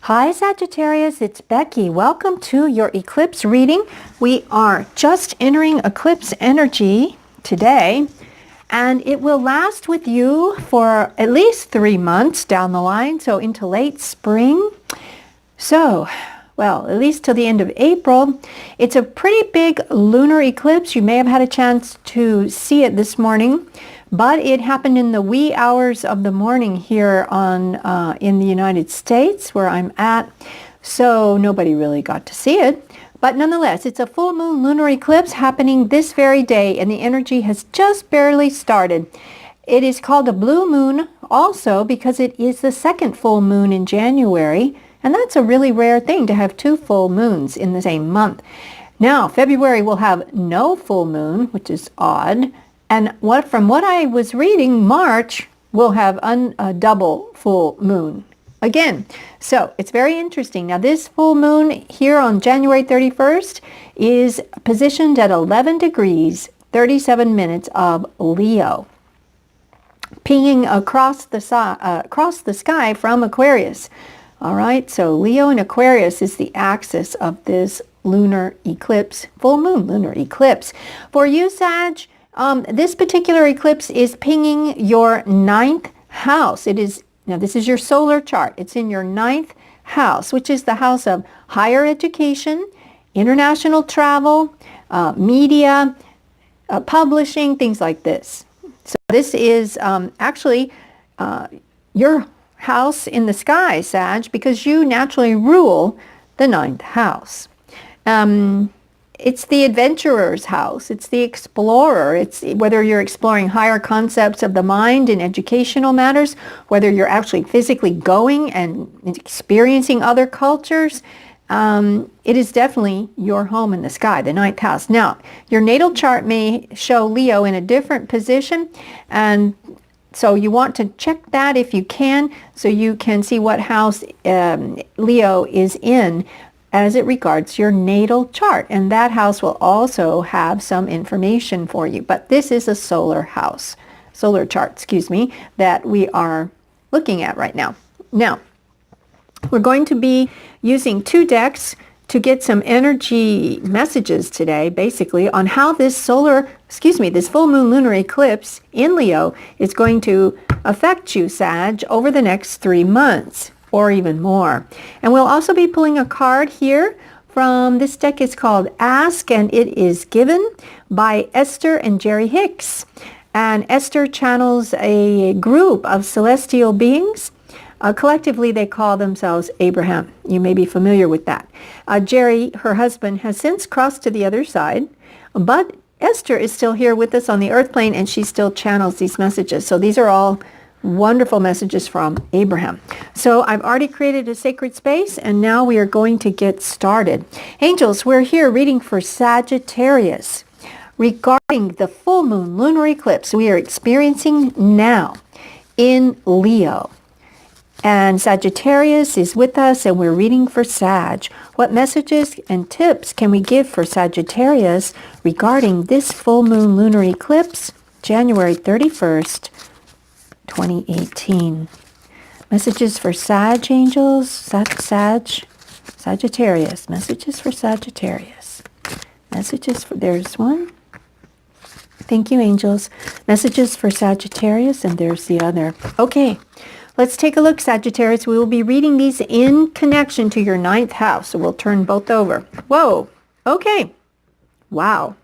Hi Sagittarius, it's Becky. Welcome to your eclipse reading. We are just entering eclipse energy today, and it will last with you for at least 3 months down the line, so into late spring. So, well, at least till the end of April. It's a pretty big lunar eclipse. You may have had a chance to see it this morning, but it happened in the wee hours of the morning here in the United States where I'm at, so nobody really got to see it. But nonetheless, it's a full moon lunar eclipse happening this very day, and the energy has just barely started. It is called a blue moon also because it is the second full moon in January, and that's a really rare thing to have 2 full moons in the same month. Now, February will have no full moon, which is odd. And from what I was reading, March will have a double full moon again. So it's very interesting. Now this full moon here on January 31st is positioned at 11 degrees, 37 minutes of Leo, pinging across the sky from Aquarius. All right, so Leo and Aquarius is the axis of this lunar eclipse, full moon lunar eclipse. For you, Sag, this particular eclipse is pinging your 9th house. Now this is your solar chart. It's in your 9th house, which is the house of higher education, international travel, media, publishing, things like this. So this is actually your house in the sky, Sag, because you naturally rule the 9th house. It's the adventurer's house. It's the explorer. It's whether you're exploring higher concepts of the mind in educational matters, whether you're actually physically going and experiencing other cultures. It is definitely your home in the sky, the 9th house. Now, your natal chart may show Leo in a different position, and so you want to check that if you can, so you can see what house Leo is in as it regards your natal chart, and that house will also have some information for you. But this is a solar chart, excuse me, that we are looking at right now. Now, we're going to be using 2 decks to get some energy messages today, basically, on how this full moon lunar eclipse in Leo is going to affect you, Sag, over the next 3 months. Or even more. And we'll also be pulling a card here from this deck. Is called Ask, and it is given by Esther and Jerry Hicks. And Esther channels a group of celestial beings. Collectively, they call themselves Abraham. You may be familiar with that. Jerry, her husband, has since crossed to the other side, but Esther is still here with us on the earth plane, and she still channels these messages. So these are all wonderful messages from Abraham. So I've already created a sacred space, and now we are going to get started. Angels, we're here reading for Sagittarius regarding the full moon lunar eclipse we are experiencing now in Leo. And Sagittarius is with us, and we're reading for Sag. What messages and tips can we give for Sagittarius regarding this full moon lunar eclipse, January 31st, 2018. Messages for Sag, angels, Sagittarius. Messages for Sagittarius. There's one. Thank you, angels. Messages for Sagittarius, and there's the other. Okay, let's take a look, Sagittarius. We will be reading these in connection to your 9th house, so we'll turn both over. Whoa, okay. Wow.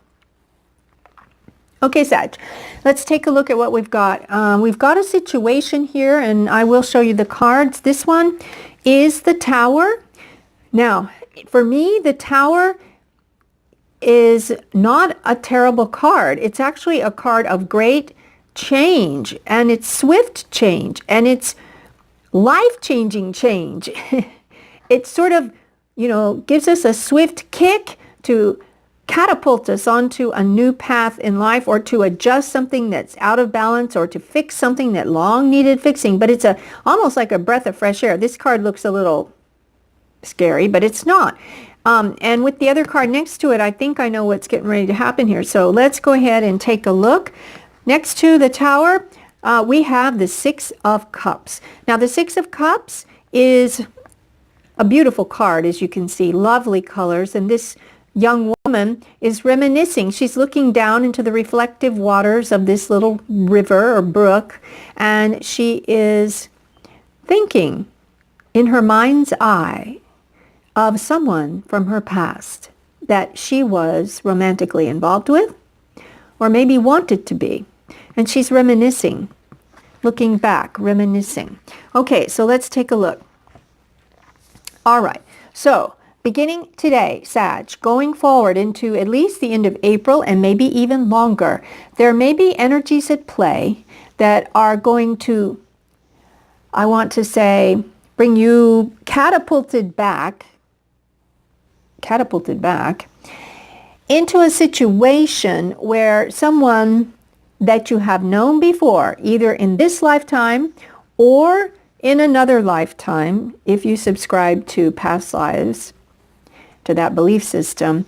Okay, Sag, let's take a look at what we've got. We've got a situation here, and I will show you the cards. This one is the Tower. Now, for me, the Tower is not a terrible card. It's actually a card of great change, and it's swift change, and it's life-changing change. It sort of, gives us a swift kick to catapult us onto a new path in life, or to adjust something that's out of balance, or to fix something that long needed fixing. But it's almost like a breath of fresh air. This card looks a little scary, but it's not. And with the other card next to it, I think I know what's getting ready to happen here. So let's go ahead and take a look. Next to the Tower, we have the 6 of Cups. Now the 6 of Cups is a beautiful card, as you can see, lovely colors. And this young woman is reminiscing. She's looking down into the reflective waters of this little river or brook, and she is thinking in her mind's eye of someone from her past that she was romantically involved with, or maybe wanted to be. And she's reminiscing, looking back, reminiscing. Okay, so let's take a look. All right, so beginning today, Sag, going forward into at least the end of April and maybe even longer, there may be energies at play that are going to, I want to say, bring you catapulted back into a situation where someone that you have known before, either in this lifetime or in another lifetime, if you subscribe to past lives, to that belief system,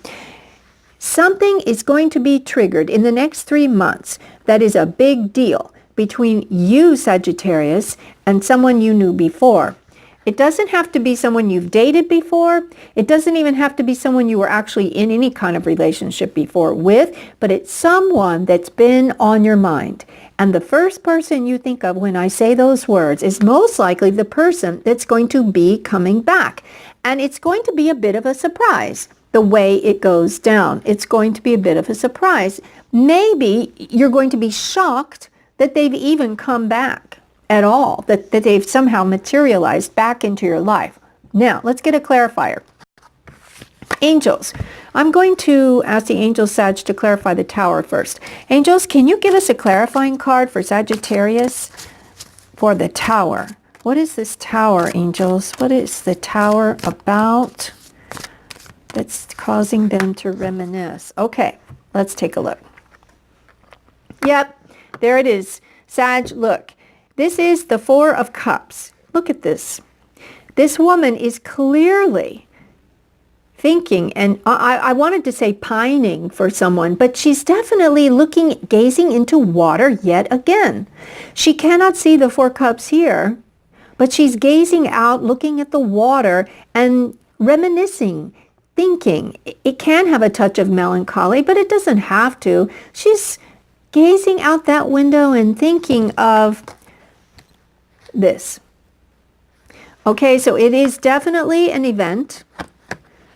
something is going to be triggered in the next 3 months that is a big deal between you, Sagittarius, and someone you knew before. It doesn't have to be someone you've dated before. It doesn't even have to be someone you were actually in any kind of relationship before with, but it's someone that's been on your mind. And the first person you think of when I say those words is most likely the person that's going to be coming back. And it's going to be a bit of a surprise the way it goes down. It's going to be a bit of a surprise. Maybe you're going to be shocked that they've even come back at all, that they've somehow materialized back into your life. Now, let's get a clarifier. Angels. I'm going to ask the angel Sag to clarify the Tower first. Angels, can you give us a clarifying card for Sagittarius for the Tower? What is this Tower, angels? What is the Tower about that's causing them to reminisce? Okay, let's take a look. Yep, there it is. Sag, look. This is the Four of Cups. Look at this. This woman is clearly thinking, and I wanted to say pining for someone, but she's definitely gazing into water yet again. She cannot see the Four Cups here, but she's gazing out, looking at the water and reminiscing, thinking. It can have a touch of melancholy, but it doesn't have to. She's gazing out that window and thinking of this. Okay, so it is definitely an event.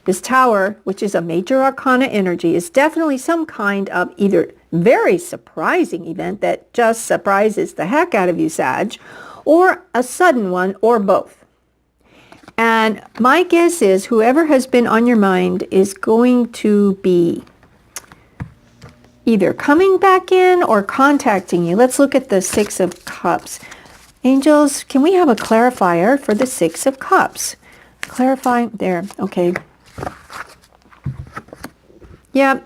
This Tower, which is a major arcana energy, is definitely some kind of either very surprising event that just surprises the heck out of you, Sag, or a sudden one, or both. And my guess is whoever has been on your mind is going to be either coming back in or contacting you. Let's look at the Six of Cups. Angels, can we have a clarifier for the Six of Cups? Clarifying there. Okay. Yeah.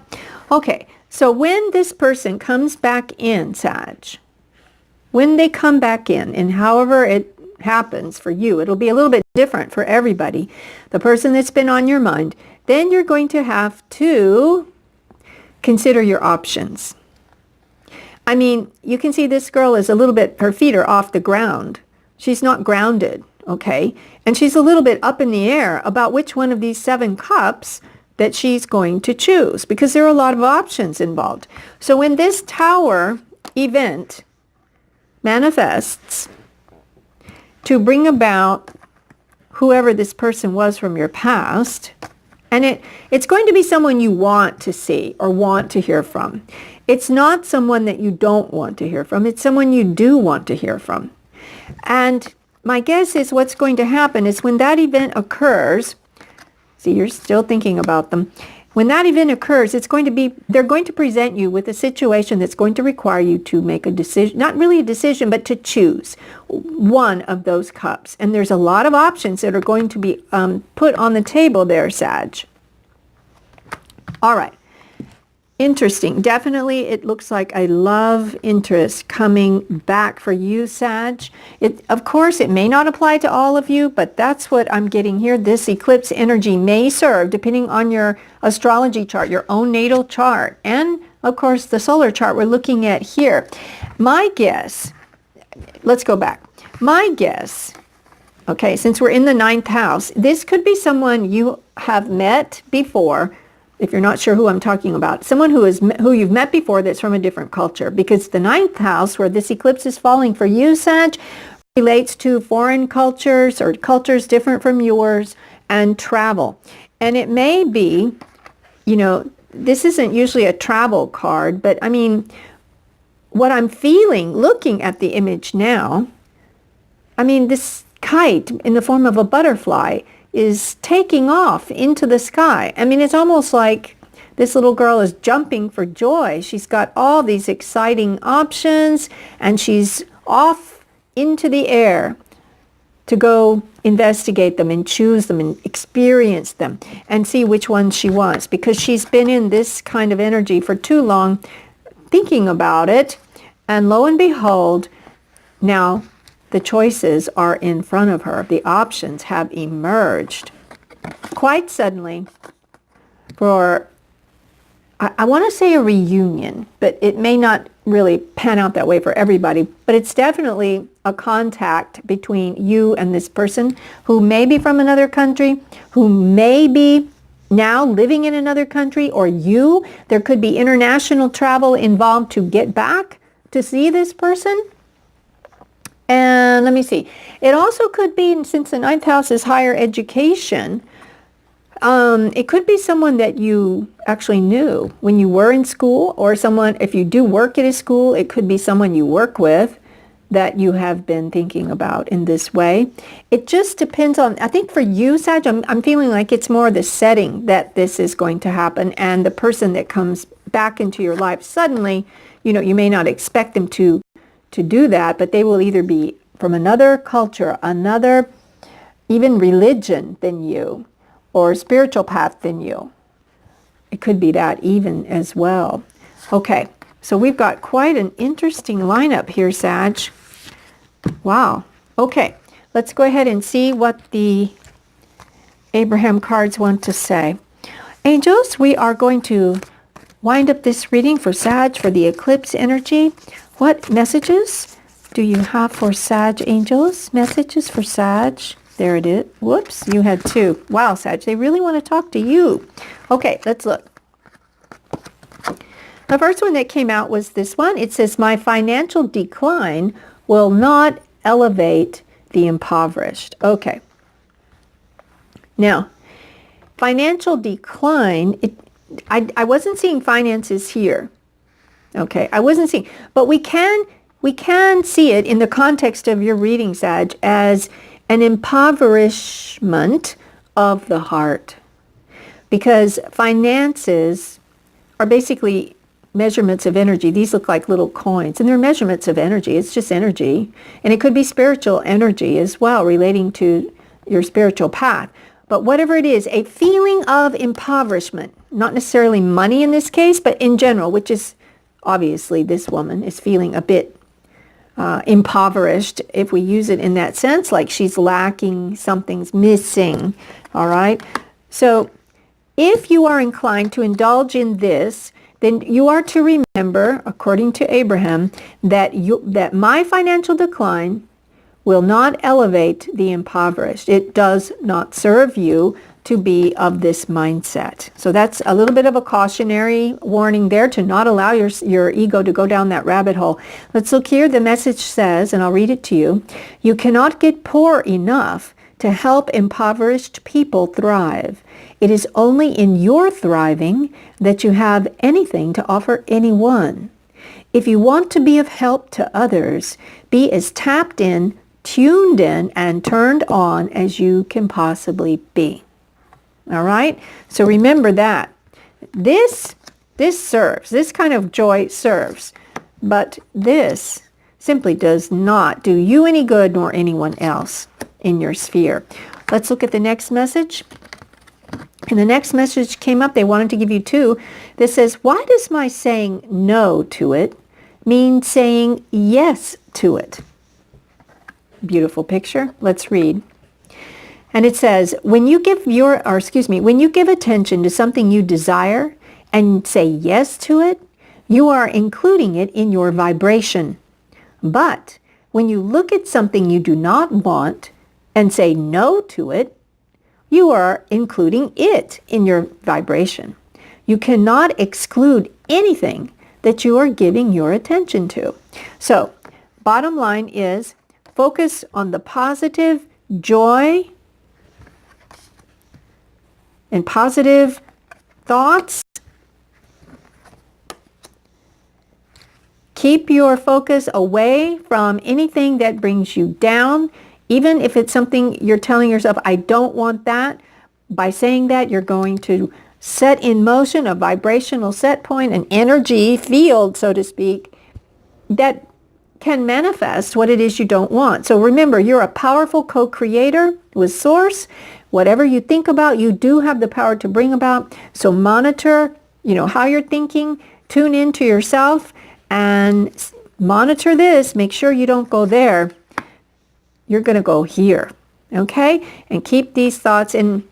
Okay. So when this person comes back in, Sag, when they come back in, and however it happens for you, it'll be a little bit different for everybody, the person that's been on your mind, then you're going to have to consider your options. I mean, you can see this girl is a little bit, her feet are off the ground. She's not grounded, okay? And she's a little bit up in the air about which one of these 7 cups that she's going to choose, because there are a lot of options involved. So when this Tower event manifests to bring about whoever this person was from your past, and it's going to be someone you want to see or want to hear from. It's not someone that you don't want to hear from. It's someone you do want to hear from. And my guess is what's going to happen is when that event occurs, see, you're still thinking about them. When that event occurs, they're going to present you with a situation that's going to require you to make a decision, not really a decision, but to choose one of those cups. And there's a lot of options that are going to be put on the table there, Sag. All right. Interesting. Definitely, it looks like a love interest coming back for you, Sag. Of course, it may not apply to all of you, but that's what I'm getting here. This eclipse energy may serve, depending on your astrology chart, your own natal chart, and, of course, the solar chart we're looking at here. My guess, let's go back. My guess Okay, since we're in the ninth house, this could be someone you have met before, if you're not sure who I'm talking about. Someone who you've met before that's from a different culture. Because the ninth house, where this eclipse is falling for you, Sag, relates to foreign cultures or cultures different from yours and travel. And it may be, this isn't usually a travel card, but I mean, what I'm feeling, looking at the image now, I mean, this kite in the form of a butterfly is taking off into the sky. I mean, it's almost like this little girl is jumping for joy. She's got all these exciting options, and she's off into the air to go investigate them and choose them and experience them and see which ones she wants, because she's been in this kind of energy for too long thinking about it. And lo and behold, now the choices are in front of her. The options have emerged quite suddenly for, I want to say a reunion, but it may not really pan out that way for everybody. But it's definitely a contact between you and this person who may be from another country, who may be now living in another country, or you. There could be international travel involved to get back to see this person. And let me see. It also could be, since the ninth house is higher education, it could be someone that you actually knew when you were in school, or someone, if you do work at a school, it could be someone you work with that you have been thinking about in this way. It just depends on, I think for you, Sag, I'm feeling like it's more the setting that this is going to happen, and the person that comes back into your life suddenly, you may not expect them to do that, but they will either be from another culture, another even religion than you, or spiritual path than you. It could be that even as well. Okay, so we've got quite an interesting lineup here, Sag. Wow. Okay, let's go ahead and see what the Abraham cards want to say. Angels, we are going to wind up this reading for Sag for the eclipse energy. What messages do you have for Sag, angels? Messages for Sag. There it is. Whoops, you had two. Wow, Sag, they really want to talk to you. Okay, let's look. The first one that came out was this one. It says, my financial decline will not elevate the impoverished. Okay. Now, financial decline, I wasn't seeing finances here. Okay, I wasn't seeing, but we can see it in the context of your reading, Sag, as an impoverishment of the heart, because finances are basically measurements of energy. These look like little coins, and they're measurements of energy. It's just energy, and it could be spiritual energy as well, relating to your spiritual path. But whatever it is, a feeling of impoverishment, not necessarily money in this case, but in general, which is obviously this woman is feeling a bit impoverished, if we use it in that sense, like she's lacking, something's missing. All right. So if you are inclined to indulge in this, then you are to remember, according to Abraham, that my financial decline will not elevate the impoverished. It does not serve you to be of this mindset. So that's a little bit of a cautionary warning there, to not allow your ego to go down that rabbit hole. Let's look here. The message says, and I'll read it to you, you cannot get poor enough to help impoverished people thrive. It is only in your thriving that you have anything to offer anyone. If you want to be of help to others, be as tapped in, tuned in, and turned on as you can possibly be. All right? So remember that. This serves. This kind of joy serves. But this simply does not do you any good nor anyone else in your sphere. Let's look at the next message. And the next message came up. They wanted to give you two. This says, why does my saying no to it mean saying yes to it? Beautiful picture. Let's read. And it says, when you give attention to something you desire and say yes to it, you are including it in your vibration. But when you look at something you do not want, and say no to it, you are including it in your vibration. You cannot exclude anything that you are giving your attention to. So, bottom line is focus on the positive joy and positive thoughts. Keep your focus away from anything that brings you down. Even if it's something you're telling yourself, I don't want that. By saying that, you're going to set in motion a vibrational set point, an energy field, so to speak, that can manifest what it is you don't want. So remember, you're a powerful co-creator with Source. Whatever you think about, you do have the power to bring about. So monitor, how you're thinking, tune into yourself and monitor this. Make sure you don't go there. You're going to go here, okay? And keep these thoughts in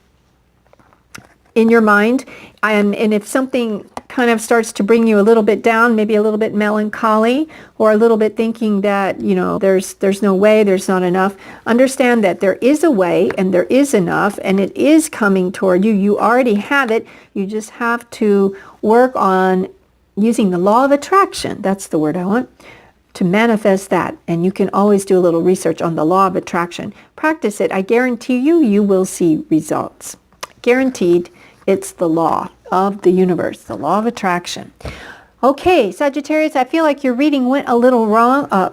your mind. And if something kind of starts to bring you a little bit down, maybe a little bit melancholy, or a little bit thinking that, there's no way, there's not enough, understand that there is a way and there is enough and it is coming toward you. You already have it. You just have to work on using the law of attraction. That's the word I want. To manifest that. And you can always do a little research on the law of attraction. Practice it. I guarantee you will see results. Guaranteed. It's the law of the universe, the law of attraction. Okay, Sagittarius, I feel like your reading went a little a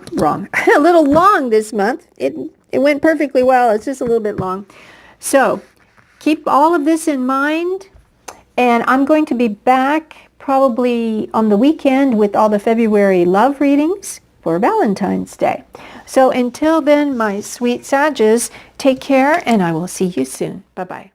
little long this month. It went perfectly well. It's just a little bit long. So keep all of this in mind. And I'm going to be back probably on the weekend with all the February love readings for Valentine's Day. So until then, my sweet Sages, take care and I will see you soon. Bye-bye.